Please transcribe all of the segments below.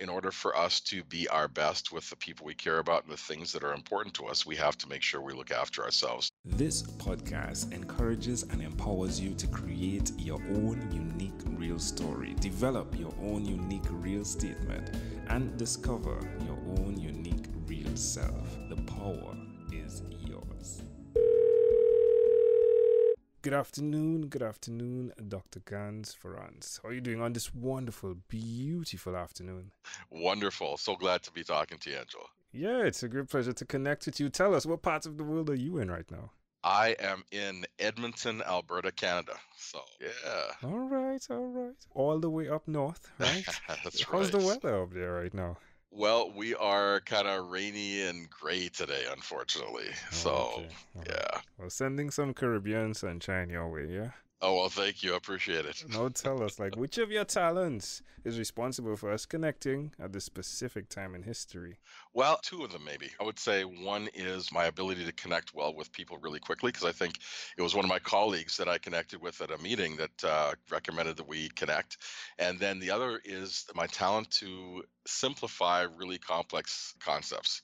In order for us to be our best with the people we care about and the things that are important to us, we have to make sure we look after ourselves. This podcast encourages and empowers you to create your own unique real story, develop your own unique real statement, and discover your own unique real self. The power is yours. Good afternoon, Dr. Ganz, Ferrance. How are you doing on this wonderful, beautiful afternoon? Wonderful. So glad to be talking to you, Angela. Yeah, it's a great pleasure to connect with you. Tell us, what parts of the world are you in right now? I am in Edmonton, Alberta, Canada. So, yeah. All right. All the way up north, right? That's How's the right. weather up there right now? Well, we are kind of rainy and gray today, unfortunately. So, Okay, all right. yeah. Well, sending some Caribbean sunshine your way, yeah? Oh, well, thank you. I appreciate it. Now tell us, like, which of your talents is responsible for us connecting at this specific time in history? Well, two of them maybe. I would say one is my ability to connect well with people really quickly, because I think it was one of my colleagues that I connected with at a meeting that recommended that we connect. And then the other is my talent to simplify really complex concepts.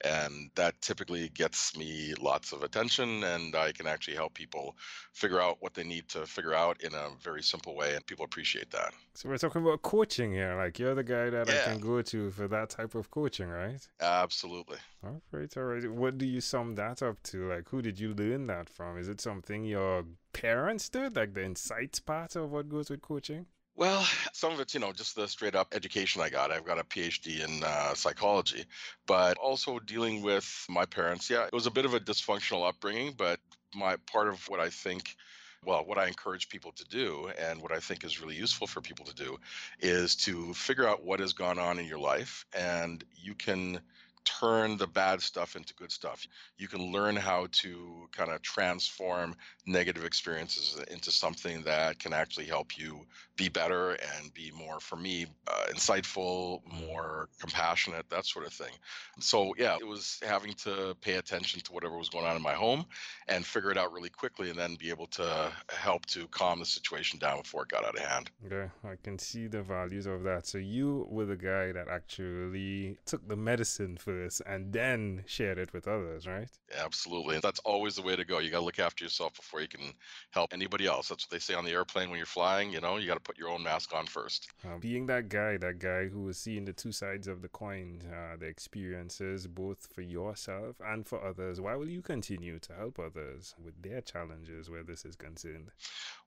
And that typically gets me lots of attention, and I can actually help people figure out what they need to figure out in a very simple way, and people appreciate that. So we're talking about coaching here. Like, you're the guy that I Yeah, can go to for that type of coaching, right? absolutely. All right, all right. What do you sum that up to? Like, who did you learn that from? Is it something your parents did, like the insights part of what goes with coaching? Well, some of it's, just the straight up education I got. I've got a PhD in psychology, but also dealing with my parents. Yeah, it was a bit of a dysfunctional upbringing, but my part of what I think, well, what I encourage people to do and what I think is really useful for people to do is to figure out what has gone on in your life, and you can turn the bad stuff into good stuff. You can learn how to kind of transform negative experiences into something that can actually help you be better and be more, for me, insightful, Mm. more compassionate, that sort of thing. So, yeah, it was having to pay attention to whatever was going on in my home and figure it out really quickly, and then be able to help to calm the situation down before it got out of hand. Yeah, I can see the values of that. So you were the guy that actually took the medicine first and then shared it with others, right? Absolutely. And that's always the way to go. You got to look after yourself before you can help anybody else. That's what they say on the airplane when you're flying. You got to put your own mask on first. Being that guy who was seeing the two sides of the coin, the experiences both for yourself and for others, why will you continue to help others with their challenges where this is concerned?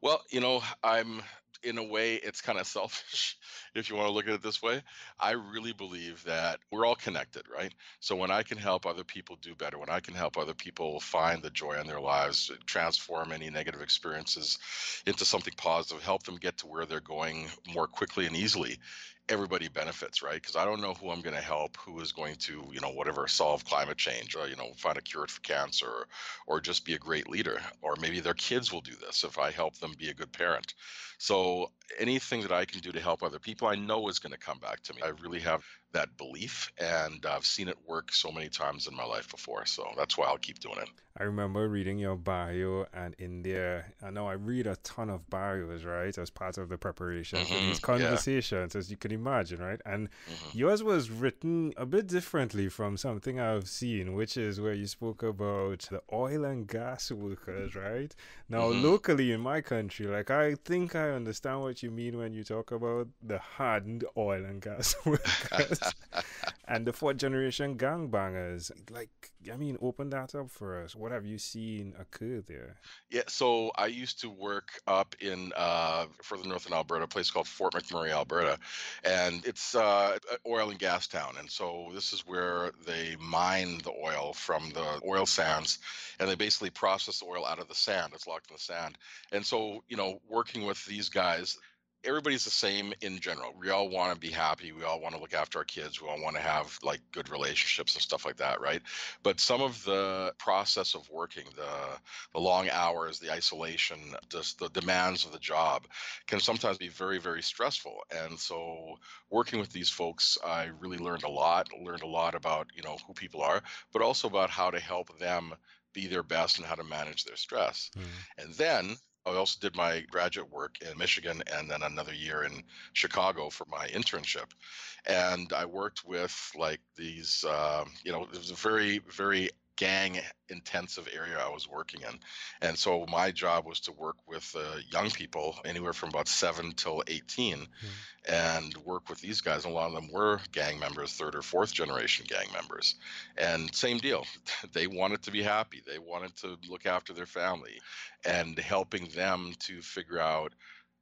Well, I'm in a way, it's kind of selfish if you want to look at it this way. I really believe that we're all connected, right? So when I can help other people do better, when I can help other people find the joy in their lives, transform any negative experiences into something positive, help them get to where they're going more quickly and easily, everybody benefits, right? Because I don't know who I'm going to help, who is going to, whatever, solve climate change, or, find a cure for cancer, or just be a great leader. Or maybe their kids will do this if I help them be a good parent. So anything that I can do to help other people, I know is going to come back to me. I really have that belief, and I've seen it work so many times in my life before. So that's why I'll keep doing it. I remember reading your bio, and in there, I know I read a ton of bios, right, as part of the preparation for these Yeah. conversations, as you can imagine, right? And hmm yours was written a bit differently from something I've seen, which is where you spoke about the oil and gas workers, right? Now, hmm locally in my country, like, I think I understand what you mean when you talk about the hardened oil and gas workers and the fourth generation gangbangers. Like, I mean, open that up for us. What have you seen occur there? Yeah, so I used to work up in further north in Alberta, a place called Fort McMurray, Alberta, and it's an oil and gas town. And so this is where they mine the oil from the oil sands, and they basically process the oil out of the sand. It's locked in the sand. And so, working with these guys, everybody's the same in general. We all want to be happy. We all want to look after our kids. We all want to have like good relationships and stuff like that, right? But some of the process of working, the long hours, the isolation, just the demands of the job can sometimes be very, very stressful. And so working with these folks, I really learned a lot about, who people are, but also about how to help them be their best and how to manage their stress. Hmm. And then I also did my graduate work in Michigan and then another year in Chicago for my internship. And I worked with like these, it was a very, very gang intensive area I was working in. And so my job was to work with young people, anywhere from about 7 till 18, Mm. and work with these guys. A lot of them were gang members, third or fourth generation gang members. And same deal. They wanted to be happy. They wanted to look after their family, and helping them to figure out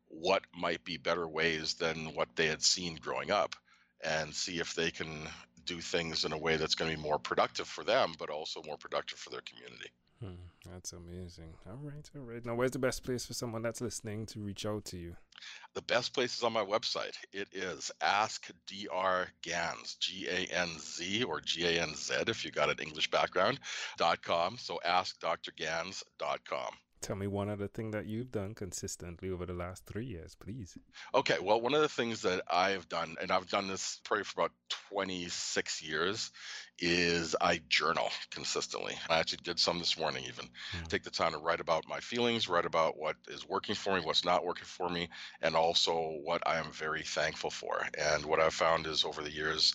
what might be better ways than what they had seen growing up, and see if they can do things in a way that's going to be more productive for them, but also more productive for their community. That's amazing. All right, all right. Now, where's the best place for someone that's listening to reach out to you? The best place is on my website. It is Ask Dr. Ganz, Ganz or Ganz if you got an English background, .com. So askdrgans.com. Tell me one other thing that you've done consistently over the last 3 years, please. Okay, well, one of the things that I've done, and I've done this probably for about 26 years, is I journal consistently. I actually did some this morning even. Take the time to write about my feelings, write about what is working for me, what's not working for me, and also what I am very thankful for. And what I've found is over the years,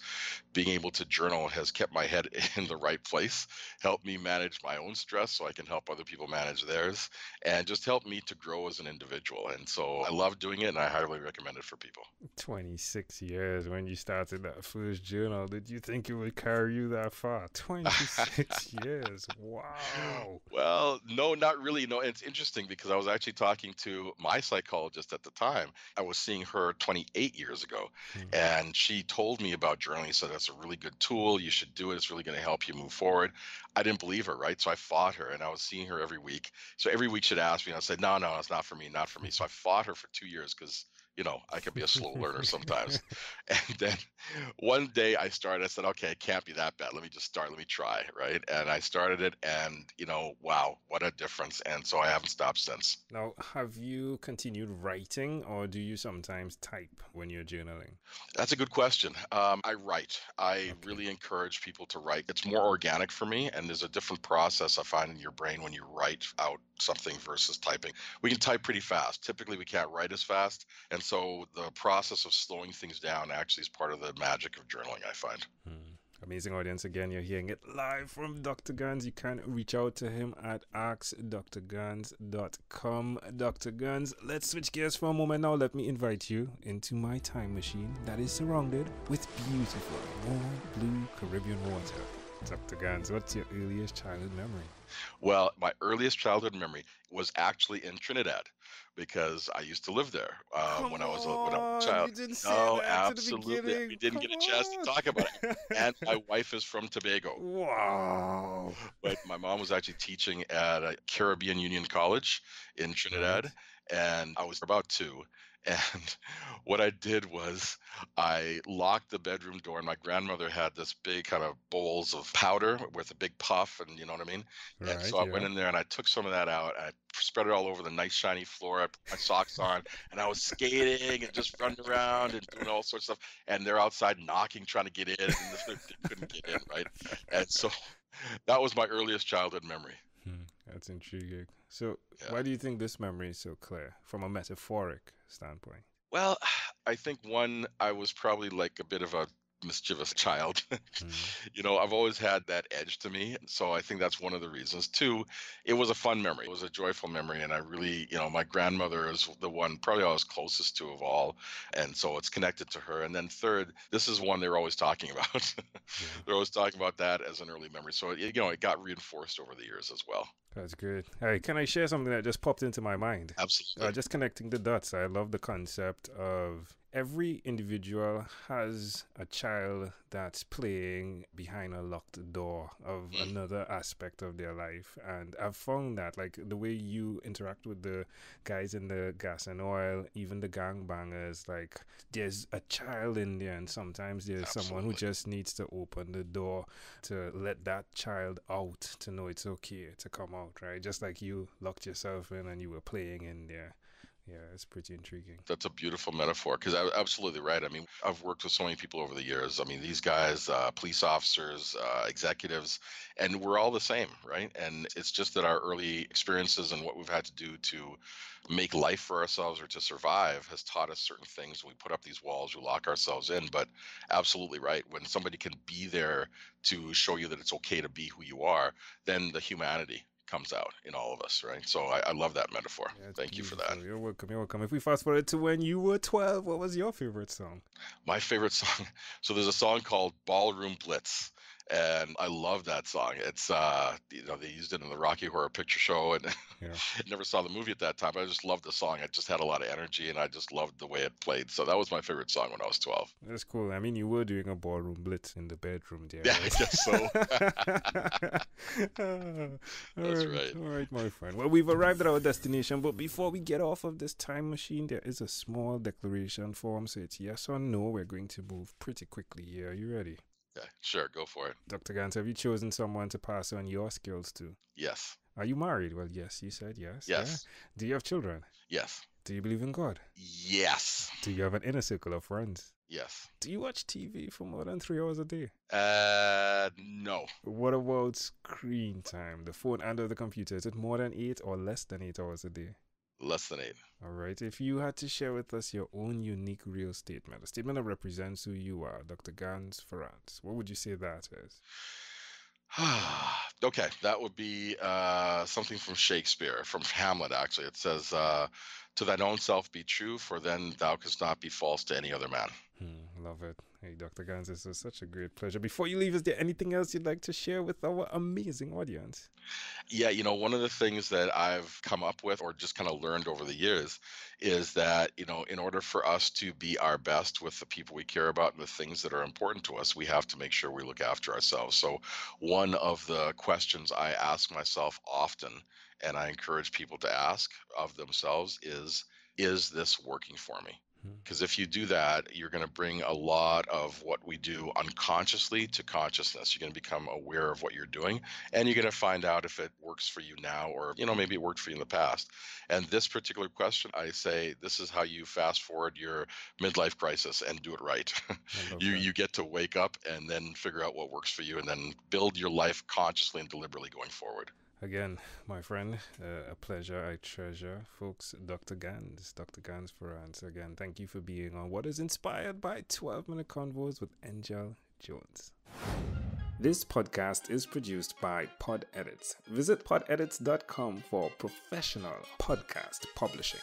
being able to journal has kept my head in the right place, helped me manage my own stress so I can help other people manage theirs, and just helped me to grow as an individual. And so I love doing it, and I highly recommend it for people. 26 years. When you started that first journal, did you think it would carry you that far? 26 years. Wow. Well, no, not really. No, it's interesting because I was actually talking to my psychologist at the time. I was seeing her 28 years ago, and she told me about journaling. So that's a really good tool. You should do it. It's really going to help you move forward. I didn't believe her, right? So I fought her, and I was seeing her every week. So every week she'd ask me, and I said, no, no, it's not for me, not for me. So I fought her for 2 years because I could be a slow learner sometimes. And then one day I said, okay, it can't be that bad. Let me just start. Let me try. Right. And I started it, and, wow, what a difference. And so I haven't stopped since. Now, have you continued writing, or do you sometimes type when you're journaling? That's a good question. I write. I really encourage people to write. It's more organic for me, and there's a different process I find in your brain when you write out something versus typing. We can type pretty fast. Typically, we can't write as fast. And so the process of slowing things down actually is part of the magic of journaling, I find. Amazing audience. Again, you're hearing it live from Dr. Ganz. You can reach out to him at askdrgans.com. Dr. Ganz, let's switch gears for a moment now. Let me invite you into my time machine that is surrounded with beautiful, warm, blue Caribbean water. Dr. Ganz, what's your earliest childhood memory? Well, my earliest childhood memory was actually in Trinidad, because I used to live there when I was a child. You didn't say No, that to the absolutely. beginning. We didn't Come get a chance to on. talk about it. And my wife is from Tobago. Wow. But my mom was actually teaching at a Caribbean Union College in Trinidad, and I was about 2. And what I did was I locked the bedroom door, and my grandmother had this big kind of bowls of powder with a big puff, and you know what I mean? And so I went in there and I took some of that out. I spread it all over the nice shiny floor. I put my socks on, and I was skating and just running around and doing all sorts of stuff. And they're outside knocking, trying to get in, and they couldn't get in, right? And so that was my earliest childhood memory. That's intriguing. So Yeah. why do you think this memory is so clear from a metaphoric standpoint? Well, I think one, I was probably like a bit of a mischievous child. I've always had that edge to me. So I think that's one of the reasons. 2, it was a fun memory. It was a joyful memory. And I really, my grandmother is the one probably I was closest to of all. And so it's connected to her. And then 3rd, this is one they're always talking about. They're always talking about that as an early memory. So, it got reinforced over the years as well. That's good. Hey, can I share something that just popped into my mind? Absolutely. Just connecting the dots. I love the concept of every individual has a child that's playing behind a locked door of another aspect of their life. And I've found that, like, the way you interact with the guys in the gas and oil, even the gangbangers, like, there's a child in there, and sometimes there's someone who just needs to open the door to let that child out, to know it's okay to come out, right? Just like you locked yourself in and you were playing in there. Yeah, it's pretty intriguing. That's a beautiful metaphor because absolutely right. I mean, I've worked with so many people over the years. I mean, these guys, police officers, executives, and we're all the same, right? And it's just that our early experiences and what we've had to do to make life for ourselves or to survive has taught us certain things. We put up these walls, we lock ourselves in. But absolutely right. When somebody can be there to show you that it's okay to be who you are, then the humanity comes out in all of us, right? So I love that metaphor. Yeah, it's Thank you for that. beautiful. You're welcome. You're welcome. If we fast forward to when you were 12, what was your favorite song? My favorite song. So there's a song called Ballroom Blitz. And I love that song. It's they used it in the Rocky Horror Picture Show, and Yeah. never saw the movie at that time. But I just loved the song. It just had a lot of energy, and I just loved the way it played. So that was my favorite song when I was 12. That's cool. I mean, you were doing a ballroom blitz in the bedroom there, Yeah, right? I guess so. That's right. All right, my friend. Well, we've arrived at our destination, but before we get off of this time machine, there is a small declaration form. So it's yes or no. We're going to move pretty quickly here. Are you ready? Yeah, sure, go for it. Dr. Ganz, have you chosen someone to pass on your skills to? Yes. Are you married? Well, yes, you said yes. Yes. Yeah. Do you have children? Yes. Do you believe in God? Yes. Do you have an inner circle of friends? Yes. Do you watch TV for more than 3 hours a day? No. What about screen time? The phone and or the computer, is it more than 8 or less than 8 hours a day? Less than 8. All right. If you had to share with us your own unique real statement, a statement that represents who you are, Dr. Ganz Ferrance, what would you say that is? Okay, that would be something from Shakespeare, from Hamlet, actually. It says, to thine own self be true, for then thou canst not be false to any other man. Love it. Hey, Dr. Ganz, this was such a great pleasure. Before you leave, is there anything else you'd like to share with our amazing audience? Yeah, one of the things that I've come up with or just kind of learned over the years is that, in order for us to be our best with the people we care about and the things that are important to us, we have to make sure we look after ourselves. So one of the questions I ask myself often, and I encourage people to ask of themselves is this working for me? Because if you do that, you're going to bring a lot of what we do unconsciously to consciousness. You're going to become aware of what you're doing, and you're going to find out if it works for you now or, maybe it worked for you in the past. And this particular question, I say, this is how you fast forward your midlife crisis and do it right. You get to wake up and then figure out what works for you and then build your life consciously and deliberately going forward. Again, my friend, a pleasure. I treasure. Folks, Dr. Ganz Ferrance. Again, thank you for being on what is inspired by 12-Minute Convos with Angel Jones. This podcast is produced by Pod Edits. Visit podedits.com for professional podcast publishing.